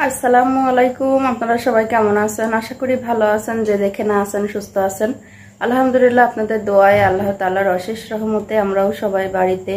আসসালামু আলাইকুম। আপনারা সবাই কেমন আছেন? আশা করি ভালো আছেন। যে দেখে না আছেন সুস্থ আছেন, আলহামদুলিল্লাহ। আপনাদের দোয়ায় আল্লাহ তাআলার অশেষ রহমতে আমরাও সবাই বাড়িতে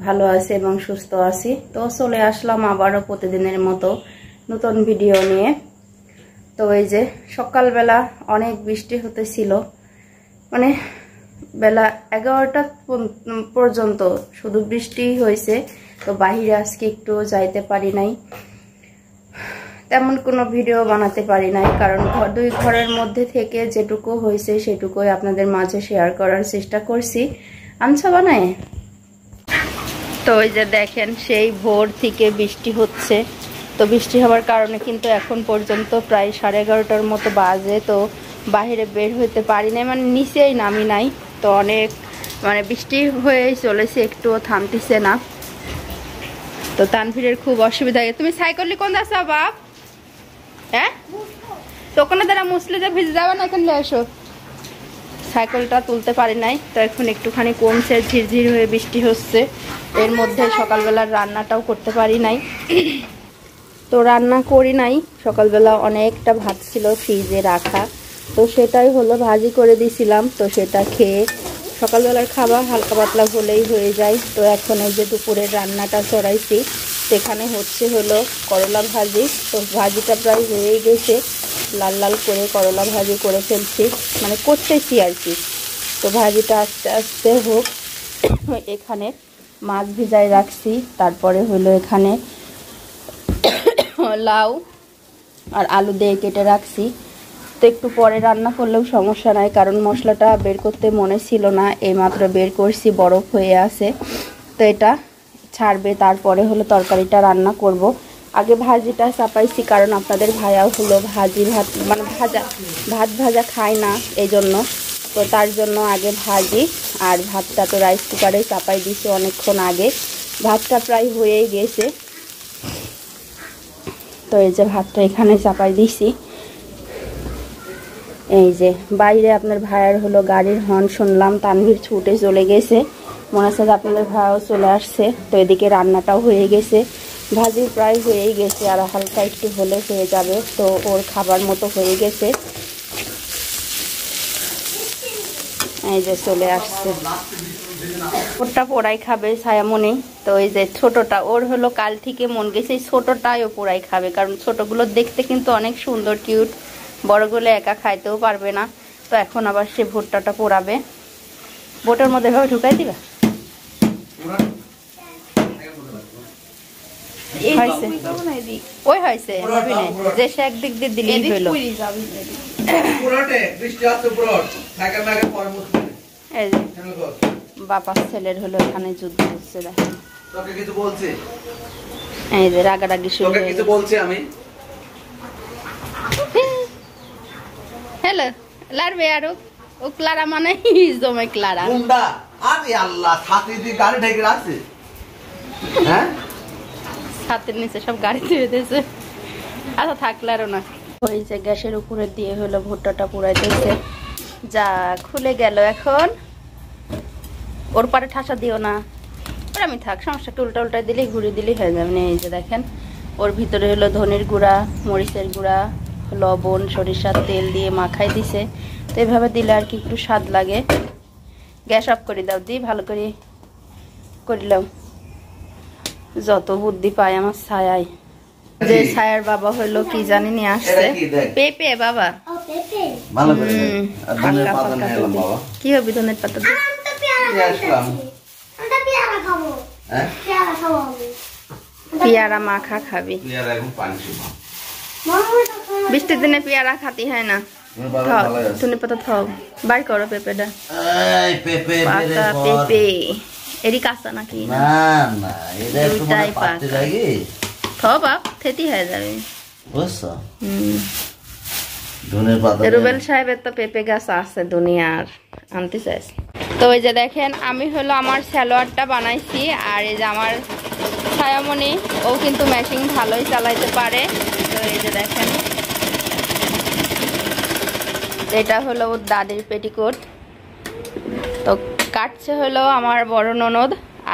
ভালো আছি এবং সুস্থ আছি। তো চলে আসলাম আবারও প্রতিদিনের মতো নতুন ভিডিও নিয়ে। তো এই যে সকালবেলা অনেক বৃষ্টি হতেছিল, মানে বেলা 11টা পর্যন্ত শুধু বৃষ্টি হয়েছে। তো বাহিরে আজকে একটু যাইতে পারি নাই, তেমন কোনো ভিডিও বানাতে পারি নাই, কারণ দুই ঘরের মধ্যে থেকে যেটুকু হয়েছে সেটুকুই আপনাদের মাঝে শেয়ার করার চেষ্টা করছি। আনছা বানায়। তো ওই যে দেখেন সেই ভোর থেকে বৃষ্টি হচ্ছে। তো বৃষ্টি হওয়ার কারণে কিন্তু এখন পর্যন্ত প্রায় 11:30টার মতো বাজে। তো বাহিরে বের হইতে পারি নাই, মানে নিচেই নামি নাই। তো অনেক বৃষ্টি হয়েই চলেছে, একটুও থামতেছে না। তো তানভীরের খুব অসুবিধা। তুমি সাইকেল কোন আসো বাপ? হ্যাঁ, তো ওখানে তারা মুসলে যে ভিজে যাবে না, এখানে এসো। সাইকেলটা তুলতে পারি নাই। তো এখন একটুখানি কমছে, ঝিরঝির হয়ে বৃষ্টি হচ্ছে। এর মধ্যে সকালবেলার রান্নাটাও করতে পারি নাই। তো রান্না করি নাই সকালবেলা, অনেকটা ভাত ছিল ফ্রিজে রাখা। তো সেটাই হলো, ভাজি করে দিয়েছিলাম। তো সেটা খেয়ে সকালবেলার খাবার হালকা পাতলা হলেই হয়ে যায়। তো এখন এই যে দুপুরের রান্নাটা চড়াইছি, সেখানে হলো করলা ভাজি। তো ভাজিটা প্রায় হয়েই গেছে, লাল লাল করে করলা ভাজি করে ফেলছি, মানে করতেছি আর কি। তো ভাজিটা আস্তে আস্তে হোক। এখানে মাছ ভিজায় রাখছি, তারপরে হলো এখানে লাউ আর আলু দিয়ে কেটে রাখছি। তো একটু পরে রান্না করলেও সমস্যা নাই, কারণ মশলাটা বের করতে মনে ছিল না, এইমাত্র বের করছি, বরফ হয়ে আছে। তো এটা ছাড়বে, তারপরে হলো তরকারিটা রান্না করব। আগে ভাজিটা চাপাইছি, কারণ আপনাদের ভাইয়াও হলো ভাত ভাজা খায় না, এই জন্য। তো তার জন্য আগে ভাজি, আর ভাতটা তো রাইস কুকারে চাপাই দিছি অনেকক্ষণ আগে। ভাতটা প্রায় হয়েই গেছে। তো এই যে ভাতটা এখানে চাপাই দিছি। এই যে বাইরে আপনার ভাইয়ের হলো গাড়ির হর্ন শুনলাম, তানভীর ছুটে চলে গেছে। মনে হচ্ছে আপনাদের ভাইও চলে আসছে। তো এদিকে রান্নাটাও হয়ে গেছে, ভাজি প্রায় হয়েই গেছে, আর হালকা একটু হলে হয়ে যাবে। তো ওর খাবার মতো হয়ে গেছে। এই যে চলে আসছে, ওরটা পোড়াই খাবে ছায়ামণি। তো এই যে ছোটটা, ওর হলো কাল থেকে মন গেছে ছোটটাই ও পোড়াই খাবে, কারণ ছোটগুলো দেখতে কিন্তু অনেক সুন্দর কিউট, বড়গুলো একা খাইতেও পারবে না। তো এখন আবার সে ভুট্টাটা পোড়াবে। বোটের মধ্যে ভাবে ঢুকাই দিবা। ওই হয়েছে যে সে একদিক দিয়ে দিলেই হইলো। বাপার ছেলের হলো এখানে যুদ্ধ হচ্ছে, দেখেন। এই যে রাগারাগি শুরু হয়ে গেছে। হ্যালো লারবে আর ও ক্লারা মানে জমে ক্লারা। আরে আল্লাহ, ছাতির দিকে গাড়ি ঢেকে রাখছে। হ্যাঁ, ছাতের নিচে সব গাড়ি ধুয়ে দিয়েছে। আচ্ছা থাকলে আরো না। ওই যে গ্যাসের উপরে দিয়ে হলো ভুট্টাটা পুরাইতেছে। যা খুলে গেল। এখন ওর পারে ঠাসা দিও না, ওর আমি থাক, সমস্যা উল্টা উল্টা দিলেই ঘুরে দিলেই হয়ে যাবে। এই যে দেখেন, ওর ভিতরে হলো ধনের গুঁড়া, মরিচের গুঁড়া, লবণ, সরিষার তেল দিয়ে মাখাই দিছে। তো এভাবে দিলে আর কি একটু স্বাদ লাগে। গ্যাস অফ করে দাও, দি ভালো করে করিলাম। যত বুদ্ধি পায় আমার ছায়ায়। যে ছায়ার বাবা হলো কি জানি নিয়ে আসছে, পেঁপে বাবা। কি হবে ধনের পাতা দিয়ে? পেয়ারা মাখা খাবি? বৃষ্টির দিনে পেয়ারা খাতি হয় না। ধনে পাতা থাও, বাড়ি করো পেঁপেটা। পাতা পেঁপে এরই কাঁচা নাকি? দুইটাই পাকা। থাও বাপ, থেতি হয়ে যাবে। রুবেল সাহেবের তো পেঁপে গাছ আছে দুনিয়ার, আনতে চাইছে। তো ওই যে দেখেন, আমি হলো আমার সালোয়ারটা বানাইছি, আর এই যে আমার ছায়ামণি, ও কিন্তু মেশিন ভালোই চালাইতে পারে। তো এই যে দেখেন, এটা হলো ওর দাদির পেটিকোট। তো কাটছে হলো আমার বড় ননদ,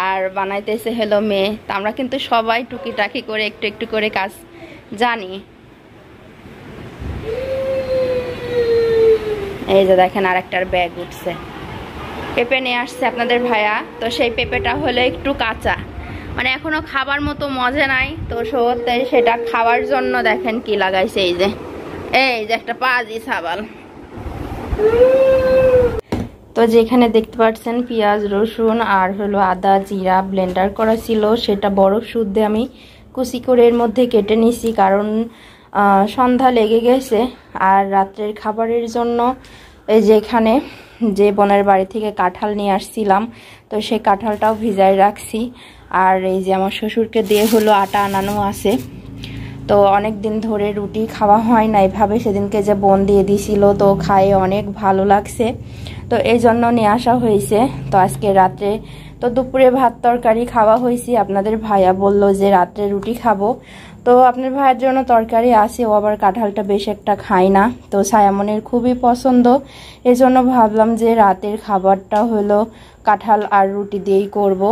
আর বানাইতেছে হলো মেয়ে। তো আমরা কিন্তু সবাই টুকিটাকি করে একটু একটু করে কাজ জানি। এই যে দেখেন আরেকটার ব্যাগ উঠছে। পেঁপে নিয়ে আসছে আপনাদের ভাইয়া। তো সেই পেঁপেটা হলো একটু কাঁচা, মানে এখনো খাবার মতো মজা নাই। তো সত্যি সেটা খাওয়ার জন্য দেখেন কি লাগাইছে, এই যে একটা পাজি ছাবাল। তো যেখানে দেখতে পাচ্ছেন পেঁয়াজ রসুন আর হলো আদা জিরা ব্লেন্ডার করা ছিল, সেটা বরফ শুদ্ধে আমি কুচি করে এর মধ্যে কেটে নিছি, কারণ সন্ধ্যা লেগে গেছে। আর রাত্রের খাবারের জন্য এই যে এখানে যে বোনের বাড়ি থেকে কাঁঠাল নিয়ে আসছিলাম, তো সেই কাঁঠালটাও ভিজায় রাখছি। আর এই যে আমার শ্বশুরকে দিয়ে হলো আটা আনানো আছে। তো অনেক দিন ধরে রুটি খাওয়া হয় না এভাবে, সেদিনকে যে বোন দিয়ে দিছিল, তো খায়ে অনেক ভালো লাগছে, তো এই জন্য নিয়ে আসা হয়েছে। তো আজকে রাত্রে তো দুপুরে ভাত তরকারি খাওয়া হয়েছে। আপনাদের ভাইয়া বলল যে রাত্রে রুটি খাবো, তো আপনার ভাইয়ের জন্য তরকারি আছে, ও আবার কাঁঠালটা বেশ একটা খায় না, তো সায়ামনের খুবই পছন্দ। এই জন্য ভাবলাম যে রাতের খাবারটা হলো কাঁঠাল আর রুটি দিয়েই করব।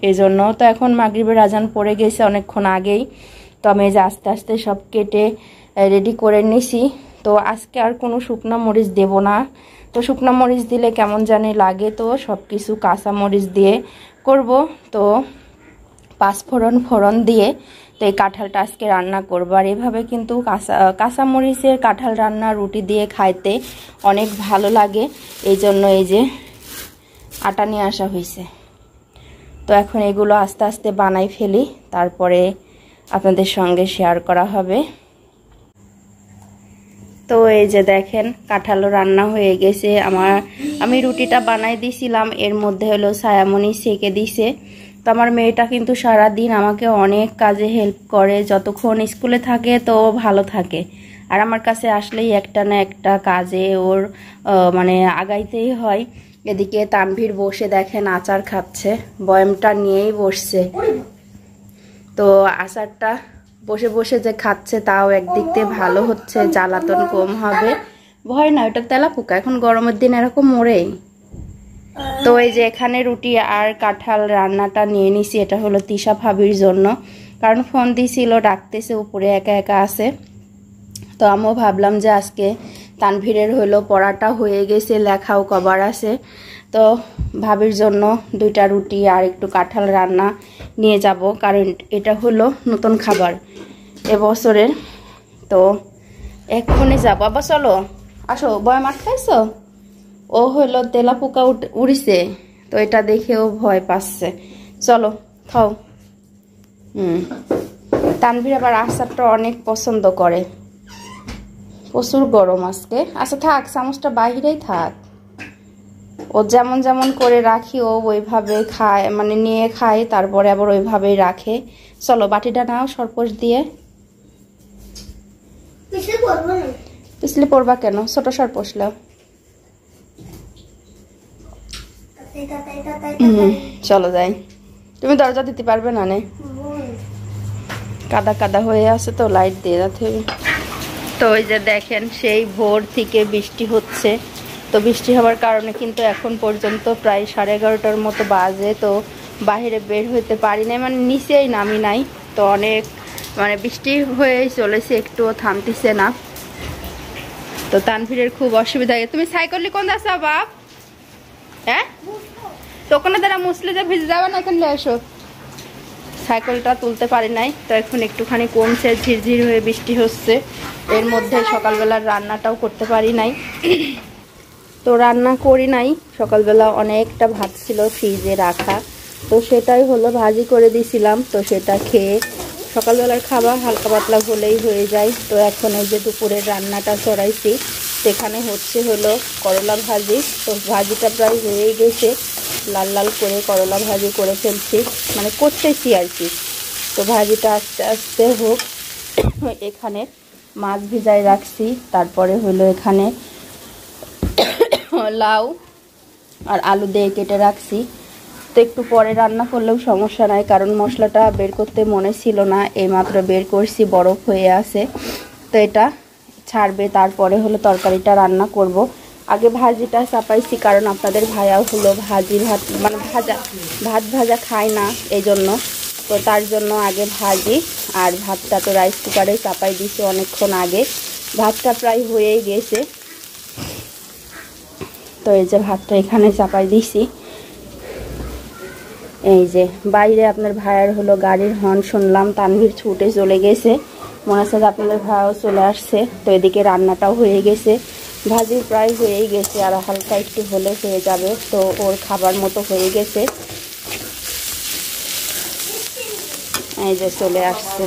এই জন্য তো এখন মাগরিবের আজান পড়ে গেছে অনেকক্ষণ আগেই। তো আমি যে আস্তে আস্তে সব কেটে রেডি করে নিছি। তো আজকে আর কোনো শুকনো মরিচ দেব না, তো শুকনো মরিচ দিলে কেমন জানি লাগে, তো সব কিছু কাঁচা মরিচ দিয়ে করব। তো ফোড়ন দিয়ে তো এই কাঁঠালটা আজকে রান্না করবো। আর এভাবে কিন্তু কাঁচা মরিচের কাঁঠাল রান্না রুটি দিয়ে খাইতে অনেক ভালো লাগে। এই জন্য এই যে আটা নিয়ে আসা হয়েছে। তো এখন এগুলো আস্তে আস্তে বানাই ফেলি, তারপরে আপনাদের সঙ্গে শেয়ার করা হবে। তো এই যে দেখেন কাঁঠালও রান্না হয়ে গেছে আমি রুটিটা বানাই দিছিলাম, এর মধ্যে হলো ছায়ামণি সেকে দিছে। তো আমার মেয়েটা কিন্তু সারা দিন আমাকে অনেক কাজে হেল্প করে, যতক্ষণ স্কুলে থাকে তো ভালো থাকে, আর আমার কাছে আসলেই একটা না একটা কাজে ওর মানে আগাইতেই হয়। এদিকে তানভীর বসে দেখেন আচার খাচ্ছে, বয়ামটা নিয়েই বসছে। তো আচারটা বসে বসে যে খাচ্ছে তাও একদিক দিয়ে ভালো হচ্ছে, জ্বালাতন কম হবে। ভয় না, ওটা তেলাপোকা, এখন গরমের দিন এরকম মরেই। তো এই যে এখানে রুটি আর কাঁঠাল রান্নাটা নিয়ে নিছি, এটা হলো তিশা ভাবির জন্য, কারণ ফোন দিছিল ডাকতেছে, উপরে একা একা আছে। তো আমিও ভাবলাম যে আজকে তানভীরের হলো পড়াটা হয়ে গেছে, লেখাও কবার আছে, তো ভাবির জন্য 2টা রুটি আর একটু কাঁঠাল রান্না নিয়ে যাব, কারণ এটা হলো নতুন খাবার এবছরের। তো এক্ষুনি যাবো। আবার চলো আসো, বয় মাঠ খাইছো? ও হলো তেলাপোকা উড়িছে, তো এটা দেখেও ভয় পাচ্ছে। চলো খাও। তানভীর আবার আচারটা অনেক পছন্দ করে, প্রচুর গরম আজকে। আচ্ছা থাক, চামচটা বাহিরেই থাক, ও যেমন যেমন করে রাখি ও ওইভাবে খায়, মানে নিয়ে খায়, তারপরে আবার ওইভাবেই রাখে। চলো বাটিটা নাও সরপোষ দিয়ে। পিছলে পড়বা কেন, ছোট সরপোষ লাও। চলো যাই, তুমি দরজা দিতে পারবে না নে, কাদা কাদা হয়ে আছে তো, লাইট দিয়ে যাতে। তো ওই যে দেখেন সেই ভোর থেকে বৃষ্টি হচ্ছে, তো বৃষ্টি হওয়ার কারণে কিন্তু এখন পর্যন্ত প্রায় 11:30টার মতো বাজে, তো বাইরে বের হতে পারি না, মানে নিচেই নামি নাই। তো অনেক মানে বৃষ্টি হয়েই চলেছে, একটুও থামতেছে না। তো তানভীরের খুব অসুবিধা। তুমি সাইকেল কোন আসো বাপ? হ্যাঁ তো ওখানে তারা মুসলে যে ভিজে যাবে না, এখানে এসো। সাইকেলটা তুলতে পারি নাই, তো এখন একটুখানি কমছে, ঝিরঝির হয়ে বৃষ্টি হচ্ছে। এর মধ্যে সকালবেলার রান্নাটাও করতে পারি নাই, তো রান্না করি নাই। সকালবেলা অনেকটা ভাত ছিল ফ্রিজে রাখা, তো সেটাই হলো ভাজি করে দিয়েছিলাম, তো সেটা খেয়ে সকালবেলার খাবার হালকা পাতলা হলেই হয়ে যায়। তো এখন এই যে দুপুরের রান্নাটা চড়াইছি, সেখানে হচ্ছে হলো করলা ভাজি। তো ভাজিটা প্রায় হয়েই গেছে, লাল লাল করে করলা ভাজি করে ফেলছি, মানে করতেছি আর কি। তো ভাজিটা আস্তে আস্তে হোক। এখানে মাছ ভিজায় রাখছি, তারপরে হলো এখানে লাউ আর আলু দিয়ে কেটে রাখছি। তো একটু পরে রান্না করলেও সমস্যা নাই, কারণ মশলাটা বের করতে মনে ছিল না, এইমাত্র বের করছি, বরফ হয়ে আছে। তো এটা ছাড়বে, তারপরে হলো তরকারিটা রান্না করব। আগে ভাজিটা চাপাইছি, কারণ আপনাদের ভাইয়াও হলো ভাত মানে ভাত ভাজা খায় না, এই জন্য। তো তার জন্য আগে ভাজি আর ভাতটা তো রাইস কুকারে চাপাই দিছি অনেকক্ষণ আগে, ভাতটা প্রায় হয়েই গেছে। তো এই যে ভাতটা এখানে চাপাই দিছি। এই যে বাইরে আপনার ভাইয়ের হলো গাড়ির হর্ন শুনলাম, তানভীর ছুটে চলে গেছে, মনে হচ্ছে যে আপনাদের ভাইও চলে আসছে। তো এদিকে রান্নাটাও হয়ে গেছে, ভাজি প্রায় হয়েই গেছে, আর হালকা একটু হলে হয়ে যাবে। তো ওর খাবার মতো হয়ে গেছে, এই যে চলে আসছে।